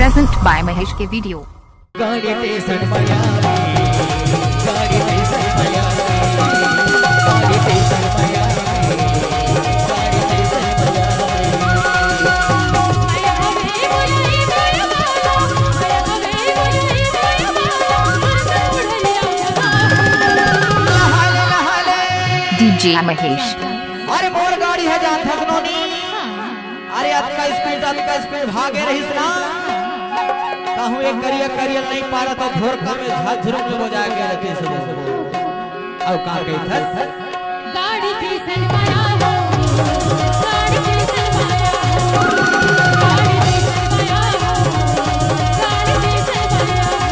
Present by Mahesh के video. DJ Mahesh। अरे मोर गाड़ी है जान थकनोनी। अरे अतका स्पीड भागे रही ना। कहूँ एक करियर नहीं पा रहा तो भोर का में झाझरों में बजा के रखे से अब कहाँ गई था गाड़ी की सनमाया हो गाड़ी की सनमाया हो गाड़ी की सनमाया हो गाड़ी की सनमाया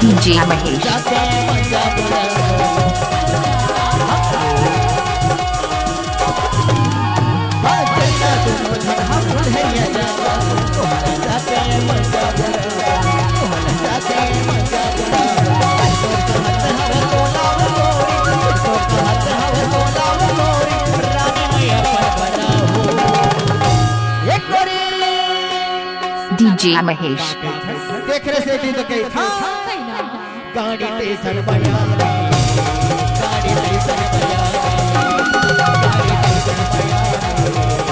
DJ Mahesh। DJ Mahesh। देख रहे से तो कही था गाड़ी टेशन बया गाड़ी टेशन बया गाड़ी टेशन बया